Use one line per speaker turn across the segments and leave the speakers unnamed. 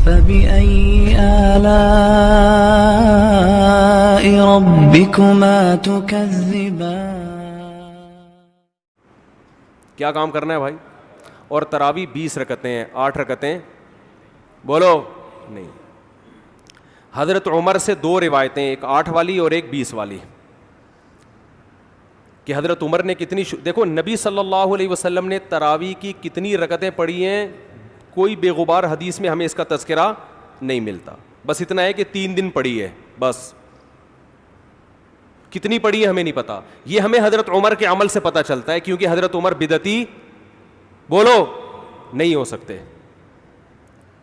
فبأي آلاء ربكما تكذبان.
کیا کام کرنا ہے بھائی؟ اور تراویح 20 رکعتیں ہیں, 8 رکعتیں بولو نہیں. حضرت عمر سے 2 روایتیں, ایک 8 والی اور ایک 20 والی, کہ حضرت عمر نے کتنی دیکھو نبی صلی اللہ علیہ وسلم نے تراویح کی کتنی رکعتیں پڑھی ہیں, کوئی بے غبار حدیث میں ہمیں اس کا تذکرہ نہیں ملتا. بس اتنا ہے کہ 3 دن پڑھی ہے, بس کتنی پڑھی ہے ہمیں نہیں پتا. یہ ہمیں حضرت عمر کے عمل سے پتا چلتا ہے, کیونکہ حضرت عمر بدعتی بولو نہیں ہو سکتے,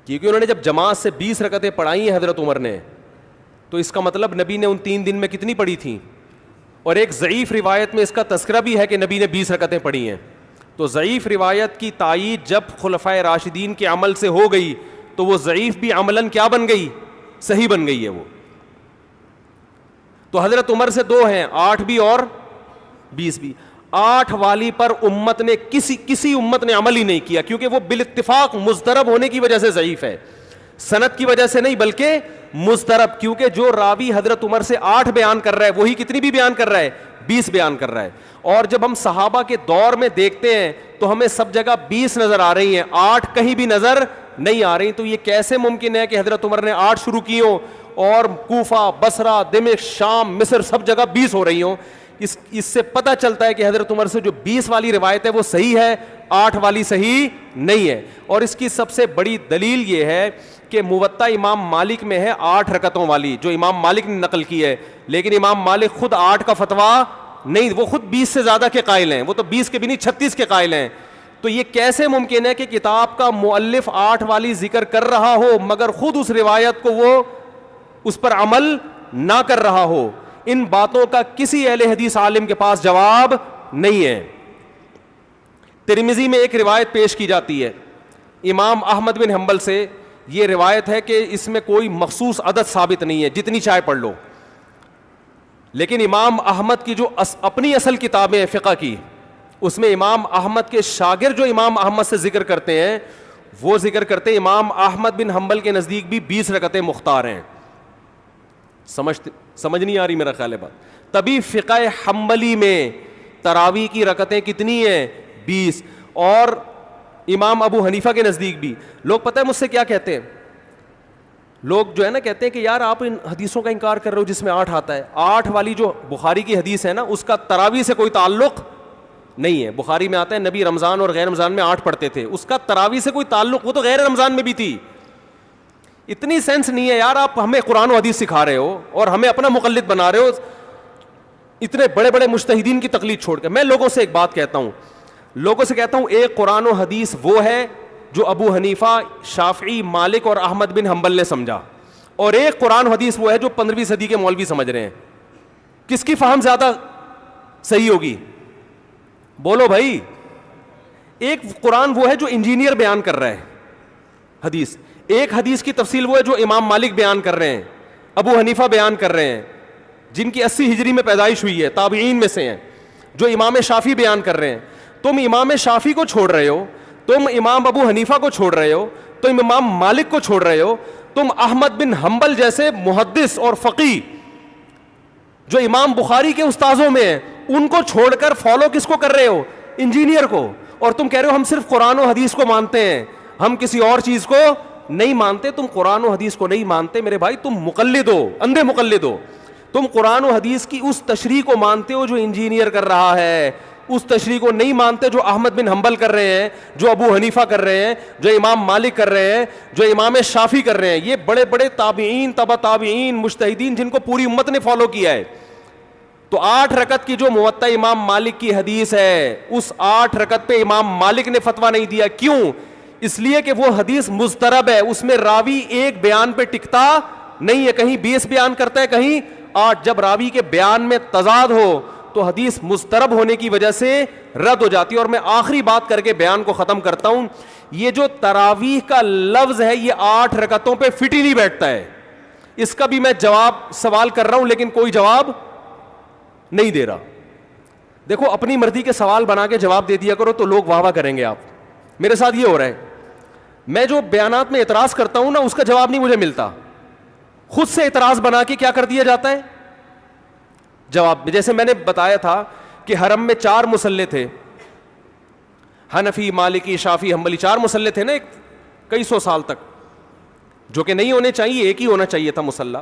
کیونکہ انہوں نے جب جماعت سے 20 رکعتیں پڑھائی ہیں حضرت عمر نے, تو اس کا مطلب نبی نے ان 3 دن میں کتنی پڑھی تھیں. اور ایک ضعیف روایت میں اس کا تذکرہ بھی ہے کہ نبی نے 20 رکعتیں پڑھی ہیں. تو ضعیف روایت کی تائید جب خلفائے راشدین کے عمل سے ہو گئی تو وہ ضعیف بھی عملاً کیا بن گئی, صحیح بن گئی ہے وہ. تو حضرت عمر سے 2 ہیں, 8 بھی اور 20 بھی. 8 والی پر امت نے کسی امت نے عمل ہی نہیں کیا, کیونکہ وہ بالاتفاق مضطرب ہونے کی وجہ سے ضعیف ہے, سند کی وجہ سے نہیں بلکہ مضطرب, کیونکہ جو راوی حضرت عمر سے 8 بیان کر رہا ہے وہی کتنی بھی بیان کر رہا ہے, 20 بیان کر رہا ہے. اور جب ہم صحابہ کے دور میں دیکھتے ہیں تو ہمیں سب جگہ 20 نظر آ رہی ہیں, 8 کہیں بھی نظر نہیں آ رہی. تو یہ کیسے ممکن ہے کہ حضرت عمر نے 8 شروع کی ہوں اور کوفہ, بصرہ, دمشق, شام, مصر سب جگہ 20 ہو رہی ہوں؟ اس سے پتہ چلتا ہے کہ حضرت عمر سے جو 20 والی روایت ہے وہ صحیح ہے, 8 والی صحیح نہیں ہے. اور اس کی سب سے بڑی دلیل یہ ہے کہ موطا امام مالک میں ہے 8 رکعتوں والی, جو امام مالک نے نقل کی ہے, لیکن امام مالک خود 8 کا فتویٰ نہیں, وہ خود 20 سے زیادہ کے قائل ہیں, وہ تو 20 کے بھی نہیں 36 کے قائل ہیں. تو یہ کیسے ممکن ہے کہ کتاب کا مؤلف 8 والی ذکر کر رہا ہو مگر خود اس روایت کو وہ اس پر عمل نہ کر رہا ہو؟ ان باتوں کا کسی اہل حدیث عالم کے پاس جواب نہیں ہے. ترمذی میں ایک روایت پیش کی جاتی ہے امام احمد بن حنبل سے, یہ روایت ہے کہ اس میں کوئی مخصوص عدد ثابت نہیں ہے, جتنی چاہے پڑھ لو, لیکن امام احمد کی جو اپنی اصل کتابیں فقہ کی, اس میں امام احمد کے شاگرد جو امام احمد سے ذکر کرتے ہیں وہ ذکر کرتے ہیں امام احمد بن حنبل کے نزدیک بھی 20 رکعتیں مختار ہیں. سمجھ نہیں آ رہی میرا خیال ہے بات. تبھی فقہ حنبلی میں تراویح کی رکعتیں کتنی ہیں, 20. اور امام ابو حنیفہ کے نزدیک بھی. لوگ پتہ ہے مجھ سے کیا کہتے ہیں, لوگ جو ہے نا کہتے ہیں کہ یار آپ ان حدیثوں کا انکار کر رہے ہو جس میں 8 آتا ہے. 8 والی جو بخاری کی حدیث ہے نا اس کا تراویح سے کوئی تعلق نہیں ہے. بخاری میں آتا ہے نبی رمضان اور غیر رمضان میں 8 پڑھتے تھے, اس کا تراویح سے کوئی تعلق, وہ تو غیر رمضان میں بھی تھی. اتنی سینس نہیں ہے یار, آپ ہمیں قرآن و حدیث سکھا رہے ہو اور ہمیں اپنا مقلد بنا رہے ہو, اتنے بڑے بڑے مجتہدین کی تقلید چھوڑ کے. میں لوگوں سے ایک بات کہتا ہوں, ایک قرآن و حدیث وہ ہے جو ابو حنیفہ, شافعی, مالک اور احمد بن حنبل نے سمجھا, اور ایک قرآن و حدیث وہ ہے جو 15ویں صدی کے مولوی سمجھ رہے ہیں. کس کی فہم زیادہ صحیح ہوگی بولو بھائی؟ ایک قرآن وہ ہے جو انجینئر بیان کر رہا ہے حدیث, ایک حدیث کی تفصیل وہ ہے جو امام مالک بیان کر رہے ہیں, ابو حنیفہ بیان کر رہے ہیں, جن کی 80 ہجری میں پیدائش ہوئی ہے, تابعین میں سے ہیں, جو امام شافعی بیان کر رہے ہیں. تم امام شافعی کو چھوڑ رہے ہو, تم امام ابو حنیفہ کو چھوڑ رہے ہو, تم امام مالک کو چھوڑ رہے ہو, تم احمد بن حنبل جیسے محدث اور فقیہ جو امام بخاری کے استاذوں میں ہیں ان کو چھوڑ کر فالو کس کو کر رہے ہو؟ انجینئر کو. اور تم کہہ رہے ہو ہم صرف قرآن و حدیث کو مانتے ہیں, ہم کسی اور چیز کو نہیں مانتے. تم قرآن و حدیث کو نہیں مانتے میرے بھائی, تم مقلد ہو, اندھے مقلد ہو. تم قرآن و حدیث کی اس تشریح کو مانتے ہو جو انجینئر کر رہا ہے, اس تشریح کو نہیں مانتے جو احمد بن حنبل کر رہے ہیں, جو ابو حنیفہ کر رہے ہیں, جو امام مالک کر رہے ہیں, جو امام شافعی کر رہے ہیں. یہ بڑے بڑے تابعین, تبع تابعین, مجتہدین جن کو پوری امت نے فالو کیا ہے. تو 8 رکعت کی جو موطا امام مالک کی حدیث ہے, اس 8 رکعت پہ امام مالک نے فتویٰ نہیں دیا. کیوں؟ اس لیے کہ وہ حدیث مضطرب ہے, اس میں راوی ایک بیان پہ ٹکتا نہیں ہے, کہیں 20 بیان کرتا ہے, کہیں 8. جب راوی کے بیان میں تضاد ہو تو حدیث مضطرب ہونے کی وجہ سے رد ہو جاتی ہے. اور میں آخری بات کر کے بیان کو ختم کرتا ہوں, یہ جو تراویح کا لفظ ہے یہ 8 رکعتوں پہ فٹ ہی نہیں بیٹھتا ہے. اس کا بھی میں جواب سوال کر رہا ہوں لیکن کوئی جواب نہیں دے رہا. دیکھو اپنی مرضی کے سوال بنا کے جواب دے دیا کرو تو لوگ واہ واہ کریں گے. آپ میرے ساتھ یہ ہو رہا ہے, میں جو بیانات میں اعتراض کرتا ہوں نا اس کا جواب نہیں مجھے ملتا, خود سے اعتراض بنا کے کیا کر دیا جاتا ہے جواب. جیسے میں نے بتایا تھا کہ حرم میں 4 مصلے تھے, حنفی, مالکی, شافعی, حنبلی, 4 مصلے تھے نا کئی سو سال تک, جو کہ نہیں ہونے چاہیے, ایک ہی ہونا چاہیے تھا مصلی.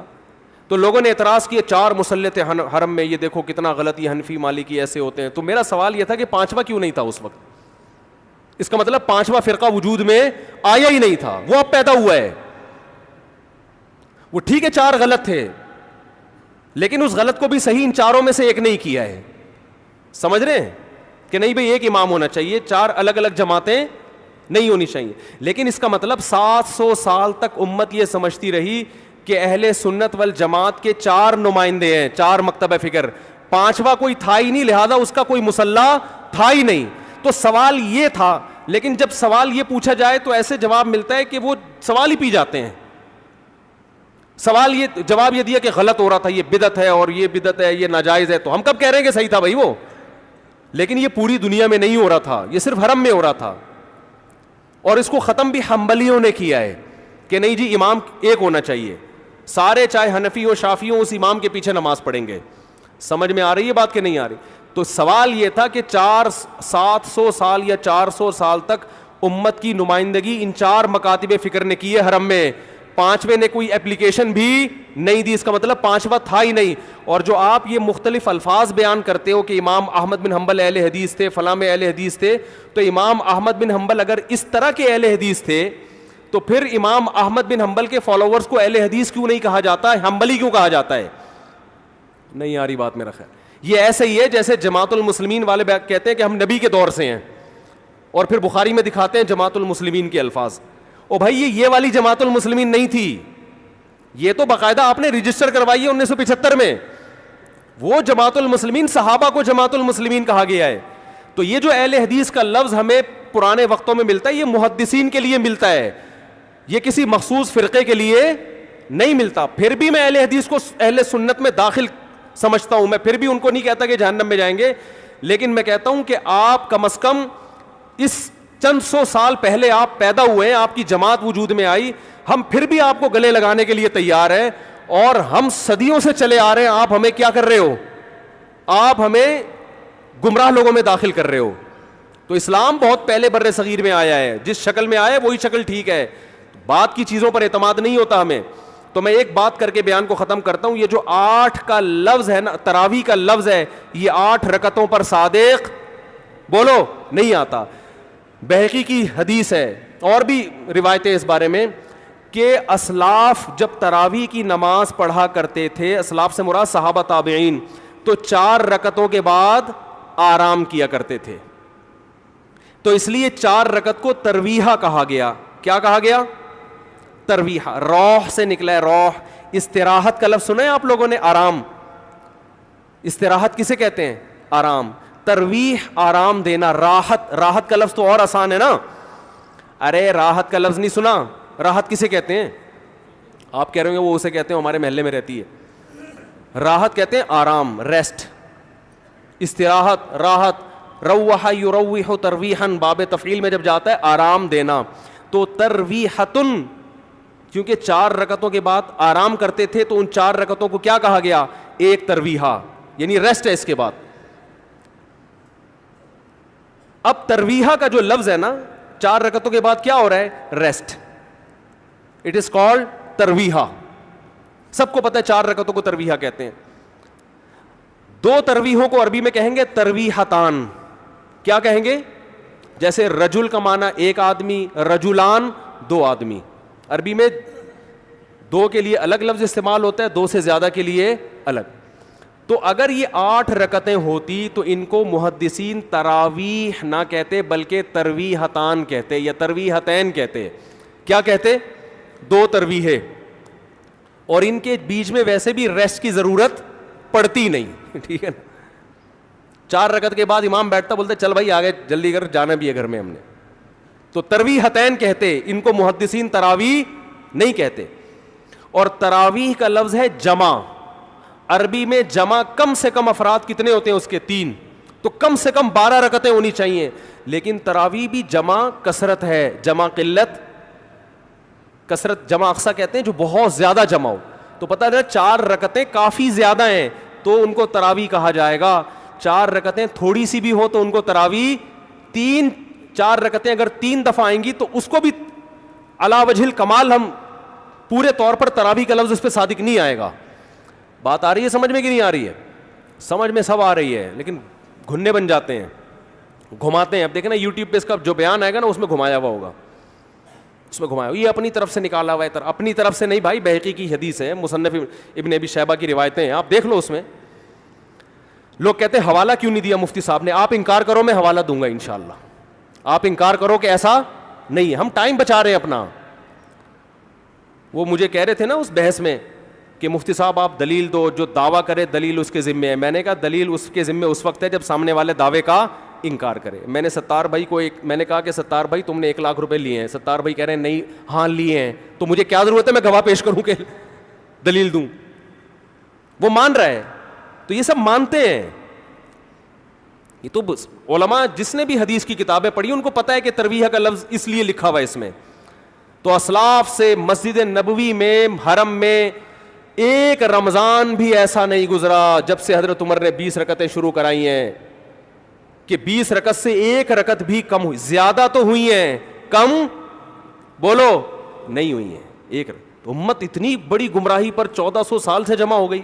تو لوگوں نے اعتراض کیا 4 مصلے تھے حرم میں, یہ دیکھو کتنا غلط, یہ حنفی مالکی ایسے ہوتے ہیں. تو میرا سوال یہ تھا کہ 5واں کیوں نہیں تھا اس وقت؟ اس کا مطلب 5واں فرقہ وجود میں آیا ہی نہیں تھا, وہ اب پیدا ہوا ہے. وہ ٹھیک ہے 4 غلط تھے, لیکن اس غلط کو بھی صحیح ان 4 میں سے ایک نہیں کیا ہے. سمجھ رہے ہیں کہ نہیں بھئی ایک امام ہونا چاہیے, 4 الگ الگ جماعتیں نہیں ہونی چاہیے. لیکن اس کا مطلب 700 سال تک امت یہ سمجھتی رہی کہ اہل سنت والجماعت کے 4 نمائندے ہیں, 4 مکتب فکر, 5واں کوئی تھا ہی نہیں, لہذا اس کا کوئی مصلی تھا ہی نہیں. تو سوال یہ تھا, لیکن جب سوال یہ پوچھا جائے تو ایسے جواب ملتا ہے کہ وہ سوال ہی پی جاتے ہیں. سوال یہ جواب یہ دیا کہ غلط ہو رہا تھا, یہ بدعت ہے, اور یہ بدعت ہے, یہ ناجائز ہے. تو ہم کب کہہ رہے ہیں کہ صحیح تھا بھائی وہ, لیکن یہ پوری دنیا میں نہیں ہو رہا تھا, یہ صرف حرم میں ہو رہا تھا. اور اس کو ختم بھی حنبلیوں نے کیا ہے کہ نہیں جی امام ایک ہونا چاہیے, سارے چاہے حنفی ہو شافعی ہو اس امام کے پیچھے نماز پڑھیں گے. سمجھ میں آ رہی ہے بات کہ نہیں آ رہی؟ تو سوال یہ تھا کہ 700 سال یا 400 سال تک امت کی نمائندگی ان 4 مکاتب فکر نے کی ہے حرم میں, 5ویں نے کوئی اپلیکیشن بھی نہیں دی. اس کا مطلب 5واں تھا ہی نہیں. اور جو آپ یہ مختلف الفاظ بیان کرتے ہو کہ امام احمد بن حنبل اہل حدیث تھے, فلاں میں اہل حدیث تھے, تو امام احمد بن حنبل اگر اس طرح کے اہل حدیث تھے تو پھر امام احمد بن حنبل کے فالوورز کو اہل حدیث کیوں نہیں کہا جاتا ہے, حنبلی کیوں کہا جاتا ہے؟ نہیں آ رہی بات میرا خیال. یہ ایسے ہی ہے جیسے جماعت المسلمین والے کہتے ہیں کہ ہم نبی کے دور سے ہیں, اور پھر بخاری میں دکھاتے ہیں جماعت المسلمین کے الفاظ. او بھائی یہ والی جماعت المسلمین نہیں تھی, یہ تو باقاعدہ آپ نے رجسٹر کروائی ہے 1975 میں. وہ جماعت المسلمین صحابہ کو جماعت المسلمین کہا گیا ہے. تو یہ جو اہل حدیث کا لفظ ہمیں پرانے وقتوں میں ملتا ہے, یہ محدثین کے لیے ملتا ہے, یہ کسی مخصوص فرقے کے لیے نہیں ملتا. پھر بھی میں اہل حدیث کو اہل سنت میں داخل سمجھتا ہوں, میں پھر بھی ان کو نہیں کہتا کہ جہنم میں جائیں گے, لیکن میں کہتا ہوں کہ آپ کم از کم اس چند 100 سال پہلے آپ پیدا ہوئے ہیں, آپ کی جماعت وجود میں آئی, ہم پھر بھی آپ کو گلے لگانے کے لیے تیار ہیں, اور ہم صدیوں سے چلے آ رہے ہیں. آپ ہمیں کیا کر رہے ہو؟ آپ ہمیں گمراہ لوگوں میں داخل کر رہے ہو. تو اسلام بہت پہلے بر صغیر میں آیا ہے, جس شکل میں آیا ہے وہی شکل ٹھیک ہے, بات کی چیزوں پر اعتماد نہیں ہوتا ہمیں. تو میں ایک بات کر کے بیان کو ختم کرتا ہوں. یہ جو 8 کا لفظ ہے نا, تراویح کا لفظ ہے, یہ 8 رکعتوں پر صادق بولو نہیں آتا. بہقی کی حدیث ہے, اور بھی روایتیں اس بارے میں, کہ اسلاف جب تراویح کی نماز پڑھا کرتے تھے, اسلاف سے مراد صحابہ تابعین, تو 4 رکعتوں کے بعد آرام کیا کرتے تھے. تو اس لیے 4 رکعت کو ترویحہ کہا گیا. کیا کہا گیا؟ ترویحہ. روح سے نکلا ہے, روح. استراحت کا لفظ سنا ہے آپ لوگوں نے, آرام. استراحت کسے کہتے ہیں؟ آرام. ترویح آرام دینا. راحت, راحت کا لفظ تو اور آسان ہے نا. ارے راحت کا لفظ نہیں سنا؟ راحت کسے کہتے ہیں؟ آپ کہہ رہے ہیں وہ اسے کہتے ہیں, ہمارے محلے میں رہتی ہے. راحت کہتے ہیں آرام, ریسٹ. استراحت, راحت. روح یروح ترویحا, باب تفعیل میں جب جاتا ہے آرام دینا. تو ترویحتن, کیونکہ 4 رکعتوں کے بعد آرام کرتے تھے, تو ان 4 رکعتوں کو کیا کہا گیا؟ ایک ترویحہ, یعنی ریسٹ ہے اس کے بعد. اب ترویحہ کا جو لفظ ہے نا, 4 رکعتوں کے بعد کیا ہو رہا ہے؟ Rest. It is called tarawih. سب کو پتہ ہے 4 رکعتوں کو ترویحہ کہتے ہیں. 2 ترویحوں کو عربی میں کہیں گے ترویحتان. کیا کہیں گے؟ جیسے رجل کا معنی ایک آدمی, رجلان 2 آدمی. عربی میں 2 کے لیے الگ لفظ استعمال ہوتا ہے, 2 سے زیادہ کے لیے الگ. تو اگر یہ 8 رکعتیں ہوتی تو ان کو محدثین تراویح نہ کہتے بلکہ ترویحتان کہتے, یا ترویحتین کہتے. کیا کہتے؟ 2 ترویحیں. اور ان کے بیچ میں ویسے بھی ریسٹ کی ضرورت پڑتی نہیں, ٹھیک ہے نا. 4 رکعت کے بعد امام بیٹھتا, بولتے چل بھائی آگے جلدی کر, جانا بھی ہے گھر میں ہم نے. تو ترویحتین کہتے, ان کو محدثین تراویح نہیں کہتے. اور تراویح کا لفظ ہے جمع. عربی میں جمع کم سے کم افراد کتنے ہوتے ہیں اس کے؟ 3. تو کم سے کم 12 رکعتیں ہونی چاہیے. لیکن تراویح بھی جمع کثرت ہے, جمع قلت کثرت جمع اقصا کہتے ہیں جو بہت زیادہ جمع ہو. تو پتہ چلا 4 رکعتیں کافی زیادہ ہیں تو ان کو تراویح کہا جائے گا. 4 رکعتیں تھوڑی سی بھی ہو تو ان کو تراویح 4 رکعتیں اگر 3 دفعہ آئیں گی تو اس کو بھی علی وجہ الکمال ہم پورے طور پر تراویح کا لفظ اس پہ صادق نہیں آئے گا. بات آ رہی ہے سمجھ میں کہ نہیں آ رہی ہے؟ سمجھ میں سب آ رہی ہے لیکن گھننے بن جاتے ہیں, گھماتے ہیں. اب دیکھیں نا یوٹیوب پہ اس کا جو بیان آئے گا نا اس میں گھمایا ہوا ہوگا, اس میں گھمایا یہ اپنی طرف سے نکالا ہوا ہے. اپنی طرف سے نہیں بھائی, بحقی کی حدیث ہے, مصنف ابن ابی شیبہ کی روایتیں ہیں, آپ دیکھ لو. اس میں لوگ کہتے ہیں حوالہ کیوں نہیں دیا مفتی صاحب نے. آپ انکار کرو میں حوالہ دوں گا انشاءاللہ. آپ انکار کرو کہ ایسا نہیں ہے, ہم ٹائم بچا رہے ہیں اپنا. وہ مجھے کہہ رہے تھے نا اس بحث میں کہ مفتی صاحب آپ دلیل دو, جو دعویٰ کرے دلیل اس کے ذمے ہے. میں نے کہا دلیل اس کے ذمے اس وقت ہے جب سامنے والے دعوے کا انکار کرے. میں نے ستار بھائی کو میں نے کہا کہ ستار بھائی تم نے 1 لاکھ روپے لیے ہیں. ستار بھائی کہہ رہے ہیں نہیں, ہاں لیے ہیں. تو مجھے کیا ضرورت ہے میں گواہ پیش کروں کہ دلیل دوں؟ وہ مان رہا ہے. تو یہ سب مانتے ہیں. یہ تو علماء جس نے بھی حدیث کی کتابیں پڑھی ان کو پتہ ہے کہ ترویح کا لفظ اس لیے لکھا ہوا ہے اس میں. تو اسلاف سے مسجد نبوی میں حرم میں ایک رمضان بھی ایسا نہیں گزرا جب سے حضرت عمر نے 20 رکعتیں شروع کرائی ہیں کہ 20 رکعت سے 1 رکعت بھی کم ہوئی. زیادہ تو ہوئی ہیں, کم بولو نہیں ہوئی ہیں. 1 امت اتنی بڑی گمراہی پر 1400 سال سے جمع ہو گئی.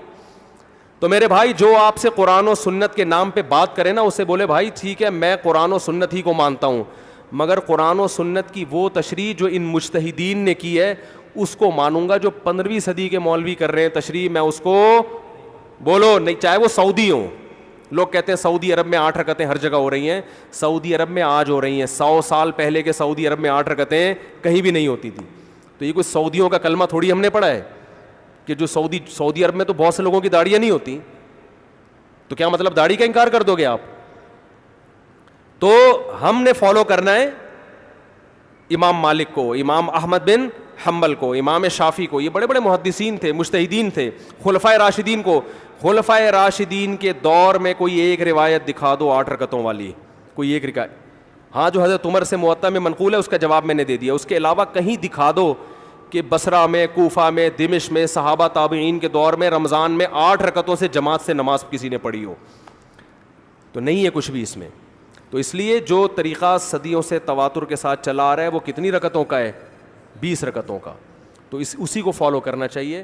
تو میرے بھائی جو آپ سے قرآن و سنت کے نام پہ بات کرے نا اسے بولے بھائی ٹھیک ہے میں قرآن و سنت ہی کو مانتا ہوں, مگر قرآن و سنت کی وہ تشریح جو ان مجتہدین نے کی ہے اس کو مانوں گا. جو 15ویں صدی کے مولوی کر رہے ہیں تشریح, میں اس کو بولو نہیں, چاہے وہ سعودی ہوں. لوگ کہتے ہیں سعودی عرب میں 8 رکعتیں ہر جگہ ہو رہی ہیں. سعودی عرب میں آج ہو رہی ہیں, 100 سال پہلے کے سعودی عرب میں 8 رکعتیں کہیں بھی نہیں ہوتی تھی. تو یہ کوئی سعودیوں کا کلمہ تھوڑی ہم نے پڑھا ہے کہ جو سعودی عرب میں تو بہت سے لوگوں کی داڑیاں نہیں ہوتی. تو کیا مطلب داڑھی کا انکار کر دو گے آپ؟ تو ہم نے فالو کرنا ہے امام مالک کو, امام احمد بن حنبل کو, امام شافعی کو. یہ بڑے بڑے محدثین تھے, مجتہدین تھے. خلفائے راشدین کو, خلفائے راشدین کے دور میں کوئی ایک روایت دکھا دو 8 رکعتوں والی, کوئی ایک روایت. ہاں جو حضرت عمر سے موطا میں منقول ہے اس کا جواب میں نے دے دیا. اس کے علاوہ کہیں دکھا دو کہ بصرہ میں, کوفہ میں, دمشق میں, صحابہ تابعین کے دور میں رمضان میں 8 رکعتوں سے جماعت سے نماز کسی نے پڑھی ہو. تو نہیں ہے کچھ بھی اس میں. تو اس لیے جو طریقہ صدیوں سے تواتر کے ساتھ چلا آ رہا ہے وہ کتنی رکعتوں کا ہے؟ 20 رکعتوں کا. تو اسی کو فالو کرنا چاہیے.